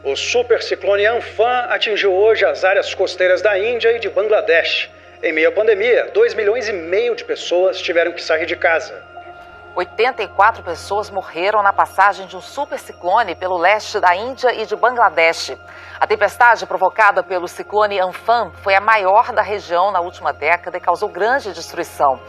O superciclone Amphan atingiu hoje as áreas costeiras da Índia e de Bangladesh. Em meio à pandemia, 2,5 milhões de pessoas tiveram que sair de casa. 84 pessoas morreram na passagem de um superciclone pelo leste da Índia e de Bangladesh. A tempestade provocada pelo ciclone Amphan foi a maior da região na última década e causou grande destruição.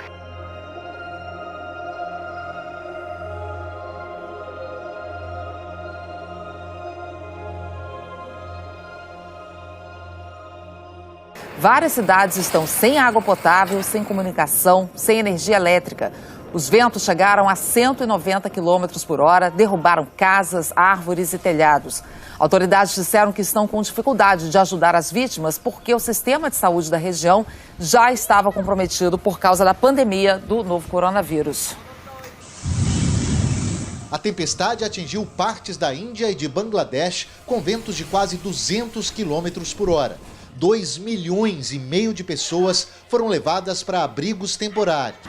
Várias cidades estão sem água potável, sem comunicação, sem energia elétrica. Os ventos chegaram a 190 km por hora, derrubaram casas, árvores e telhados. Autoridades disseram que estão com dificuldade de ajudar as vítimas porque o sistema de saúde da região já estava comprometido por causa da pandemia do novo coronavírus. A tempestade atingiu partes da Índia e de Bangladesh com ventos de quase 200 km por hora. 2,5 milhões de pessoas foram levadas para abrigos temporários.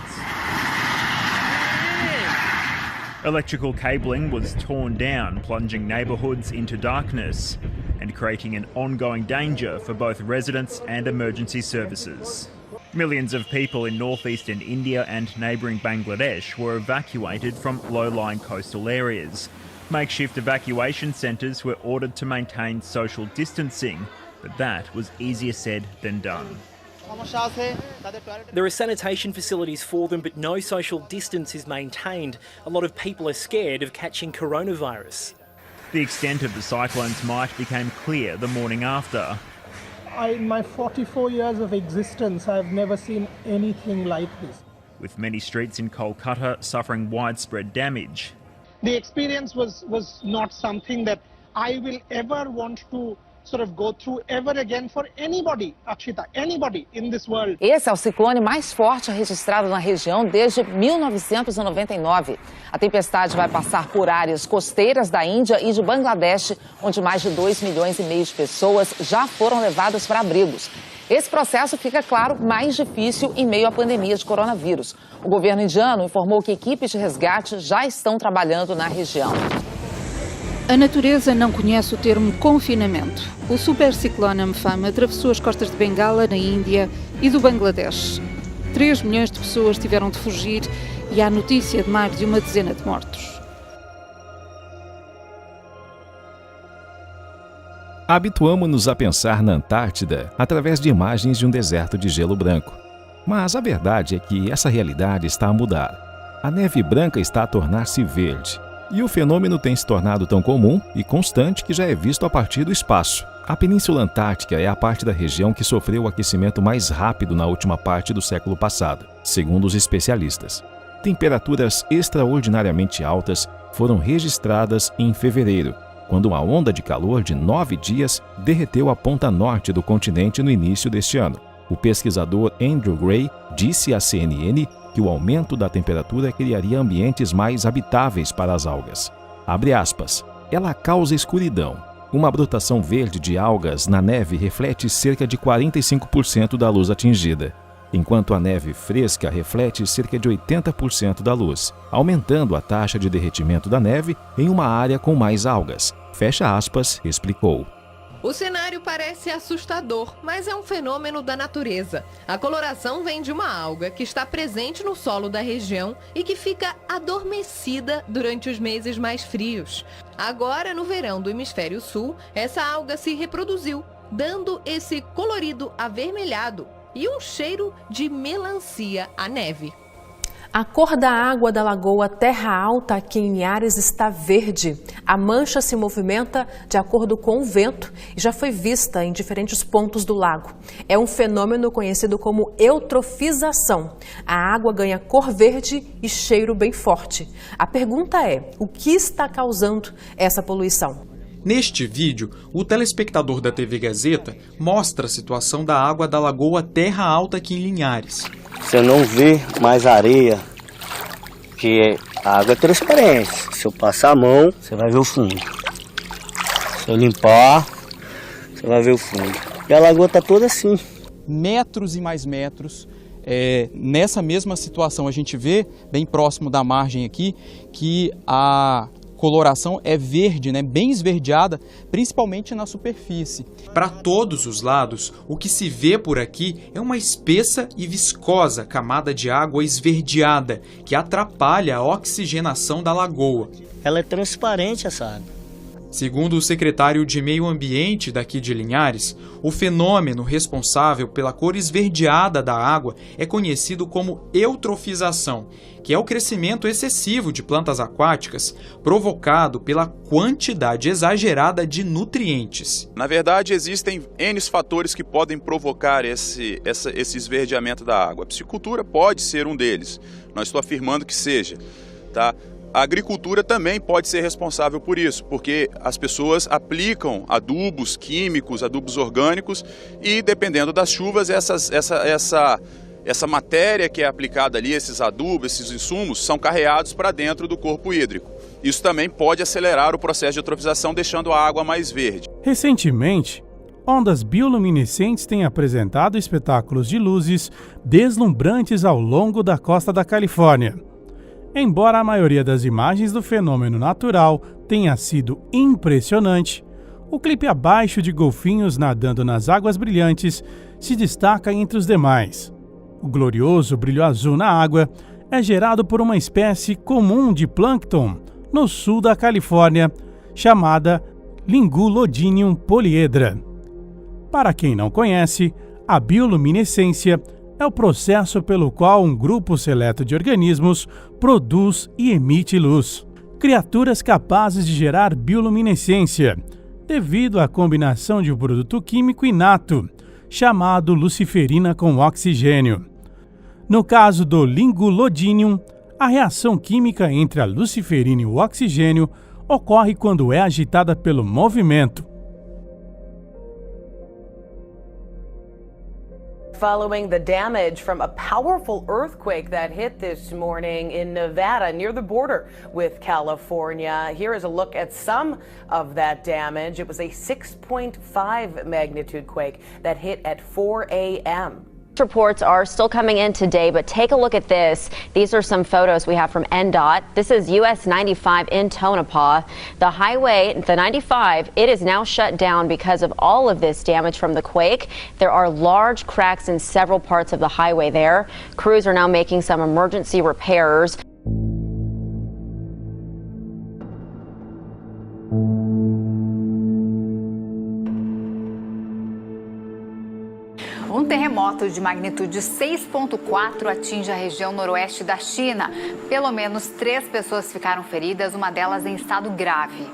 Electrical cabling was torn down, plunging neighbourhoods into darkness and creating an ongoing danger for both residents and emergency services. Millions of people in northeastern India and neighbouring Bangladesh were evacuated from low-lying coastal areas. Makeshift evacuation centres were ordered to maintain social distancing, but that was easier said than done. There are sanitation facilities for them, but no social distance is maintained. A lot of people are scared of catching coronavirus. The extent of the cyclone's might became clear the morning after. In my 44 years of existence, I've never seen anything like this. With many streets in Kolkata suffering widespread damage. The experience was not something that I will ever want to sort of go through ever again for anybody, Akshita, anybody in this world. Esse é o ciclone mais forte registrado na região desde 1999. A tempestade vai passar por áreas costeiras da Índia e de Bangladesh, onde mais de 2,5 milhões de pessoas já foram levadas para abrigos. Esse processo fica, claro, mais difícil em meio à pandemia de coronavírus. O governo indiano informou que equipes de resgate já estão trabalhando na região. A natureza não conhece o termo confinamento. O superciclone Amphan atravessou as costas de Bengala, na Índia, e do Bangladesh. 3 milhões de pessoas tiveram de fugir e há notícia de mais de uma dezena de mortos. Habituamo-nos a pensar na Antártida através de imagens de um deserto de gelo branco. Mas a verdade é que essa realidade está a mudar. A neve branca está a tornar-se verde. E o fenômeno tem se tornado tão comum e constante que já é visto a partir do espaço. A Península Antártica é a parte da região que sofreu o aquecimento mais rápido na última parte do século passado, segundo os especialistas. Temperaturas extraordinariamente altas foram registradas em fevereiro, quando uma onda de calor de 9 dias derreteu a ponta norte do continente no início deste ano. O pesquisador Andrew Gray disse à CNN que o aumento da temperatura criaria ambientes mais habitáveis para as algas. Abre aspas. Ela causa escuridão. Uma brotação verde de algas na neve reflete cerca de 45% da luz atingida, enquanto a neve fresca reflete cerca de 80% da luz, aumentando a taxa de derretimento da neve em uma área com mais algas. Fecha aspas, explicou. O cenário parece assustador, mas é um fenômeno da natureza. A coloração vem de uma alga que está presente no solo da região e que fica adormecida durante os meses mais frios. Agora, no verão do hemisfério sul, essa alga se reproduziu, dando esse colorido avermelhado e um cheiro de melancia à neve. A cor da água da Lagoa Terra Alta aqui em Linhares está verde. A mancha se movimenta de acordo com o vento e já foi vista em diferentes pontos do lago. É um fenômeno conhecido como eutrofização. A água ganha cor verde e cheiro bem forte. A pergunta é, o que está causando essa poluição? Neste vídeo, o telespectador da TV Gazeta mostra a situação da água da Lagoa Terra Alta aqui em Linhares. Você não vê mais areia, que a água é transparente. Se eu passar a mão, você vai ver o fundo. Se eu limpar, você vai ver o fundo. E a lagoa está toda assim. Metros e mais metros. Nessa mesma situação, a gente vê, bem próximo da margem aqui, que a coloração é verde, né, bem esverdeada, principalmente na superfície. Para todos os lados, o que se vê por aqui é uma espessa e viscosa camada de água esverdeada que atrapalha a oxigenação da lagoa. Ela é transparente, essa água. Segundo o secretário de Meio Ambiente daqui de Linhares, o fenômeno responsável pela cor esverdeada da água é conhecido como eutrofização, que é o crescimento excessivo de plantas aquáticas provocado pela quantidade exagerada de nutrientes. Na verdade, existem N fatores que podem provocar esse esverdeamento da água. A piscicultura pode ser um deles, não estou afirmando que seja, tá? A agricultura também pode ser responsável por isso, porque as pessoas aplicam adubos químicos, adubos orgânicos e, dependendo das chuvas, essa matéria que é aplicada ali, esses adubos, esses insumos, são carreados para dentro do corpo hídrico. Isso também pode acelerar o processo de eutrofização, deixando a água mais verde. Recentemente, ondas bioluminescentes têm apresentado espetáculos de luzes deslumbrantes ao longo da costa da Califórnia. Embora a maioria das imagens do fenômeno natural tenha sido impressionante, o clipe abaixo de golfinhos nadando nas águas brilhantes se destaca entre os demais. O glorioso brilho azul na água é gerado por uma espécie comum de plâncton no sul da Califórnia, chamada Lingulodinium polyedra. Para quem não conhece, a bioluminescência é o processo pelo qual um grupo seleto de organismos produz e emite luz. Criaturas capazes de gerar bioluminescência, devido à combinação de um produto químico inato, chamado luciferina com oxigênio. No caso do Lingulodinium, a reação química entre a luciferina e o oxigênio ocorre quando é agitada pelo movimento. Following the damage from a powerful earthquake that hit this morning in Nevada near the border with California. Here is a look at some of that damage. It was a 6.5 magnitude quake that hit at 4 a.m. Reports are still coming in today, but take a look at this. These are some photos we have from NDOT. This is US 95 in Tonopah. The highway, the 95, it is now shut down because of all of this damage from the quake. There are large cracks in several parts of the highway there. Crews are now making some emergency repairs. Um terremoto de magnitude 6.4 atinge a região noroeste da China. Pelo menos 3 pessoas ficaram feridas, uma delas em estado grave.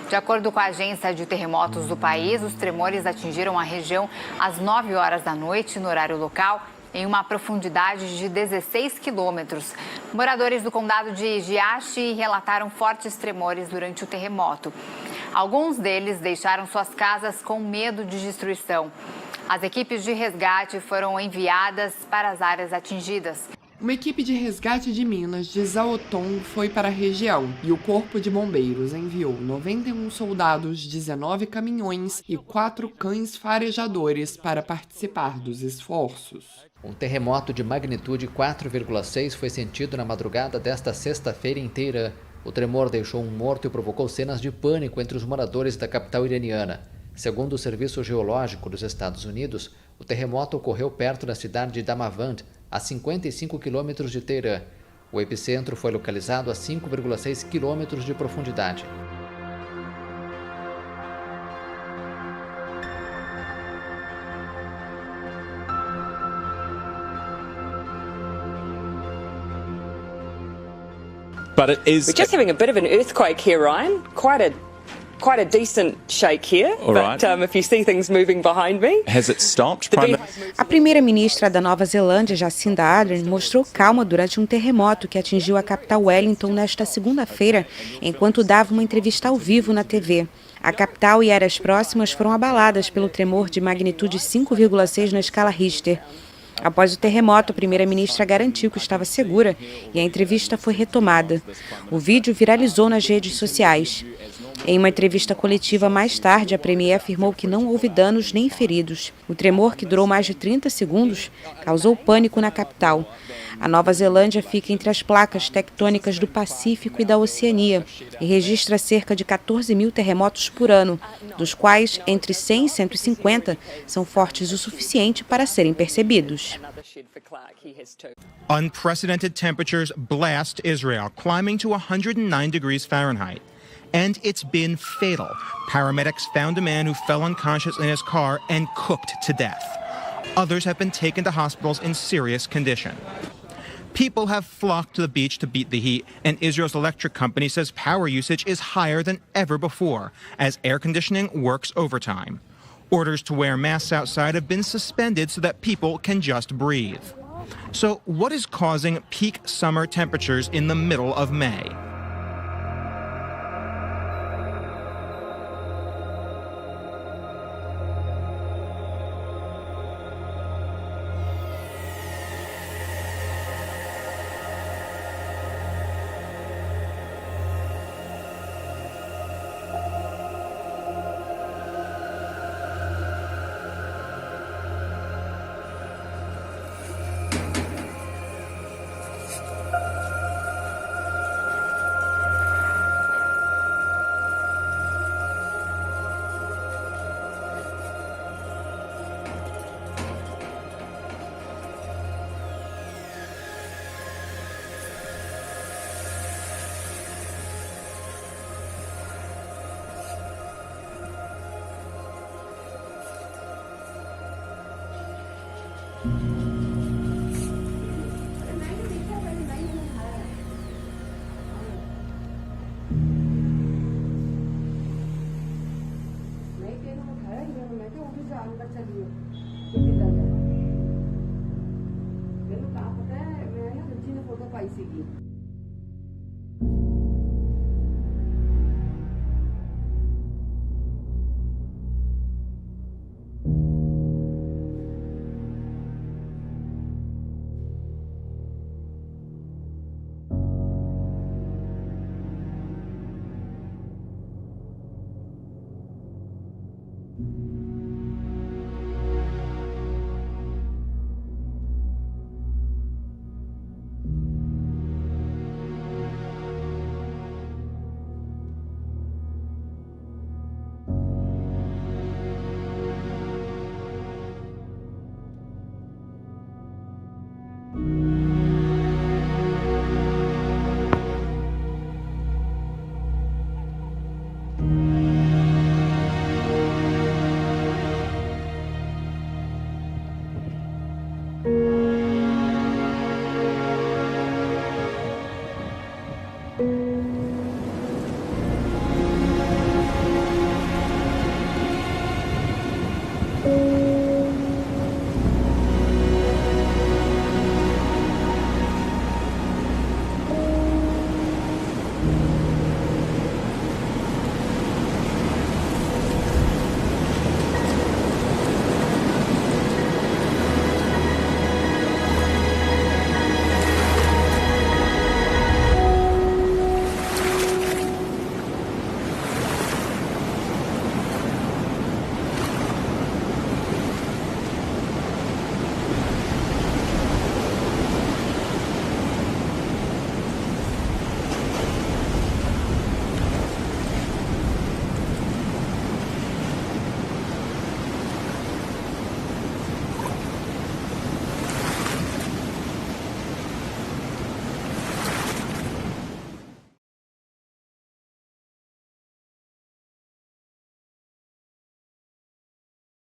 De acordo com a agência de terremotos do país, os tremores atingiram a região às 9 horas da noite, no horário local, em uma profundidade de 16 quilômetros. Moradores do condado de Jiaxi relataram fortes tremores durante o terremoto. Alguns deles deixaram suas casas com medo de destruição. As equipes de resgate foram enviadas para as áreas atingidas. Uma equipe de resgate de Minas de Zaotong foi para a região e o Corpo de Bombeiros enviou 91 soldados, 19 caminhões e 4 cães farejadores para participar dos esforços. Um terremoto de magnitude 4,6 foi sentido na madrugada desta sexta-feira inteira. O tremor deixou um morto e provocou cenas de pânico entre os moradores da capital iraniana. Segundo o Serviço Geológico dos Estados Unidos, o terremoto ocorreu perto da cidade de Damavand, a 55 quilômetros de Teherã. O epicentro foi localizado a 5,6 quilômetros de profundidade. We're just having a bit of an earthquake here, Ryan. Quite a decent shake here, but if you see things moving behind me. Has it stopped? A primeira-ministra da Nova Zelândia, Jacinda Ardern, mostrou calma durante um terremoto que atingiu a capital Wellington nesta segunda-feira, enquanto dava uma entrevista ao vivo na TV. A capital e áreas próximas foram abaladas pelo tremor de magnitude 5,6 na escala Richter. Após o terremoto, a primeira-ministra garantiu que estava segura e a entrevista foi retomada. O vídeo viralizou nas redes sociais. Em uma entrevista coletiva mais tarde, a premier afirmou que não houve danos nem feridos. O tremor, que durou mais de 30 segundos, causou pânico na capital. A Nova Zelândia fica entre as placas tectônicas do Pacífico e da Oceania e registra cerca de 14 mil terremotos por ano, dos quais entre 100 e 150 são fortes o suficiente para serem percebidos. Unprecedented temperatures blast Israel, climbing to 109 degrees Fahrenheit. And it's been fatal. Paramedics found a man who fell unconscious in his car and cooked to death. Others have been taken to hospitals in serious condition. People have flocked to the beach to beat the heat, and Israel's electric company says power usage is higher than ever before, as air conditioning works overtime. Orders to wear masks outside have been suspended so that people can just breathe. So what is causing peak summer temperatures in the middle of May? Pelo carro até, eu tinha foto para seguir.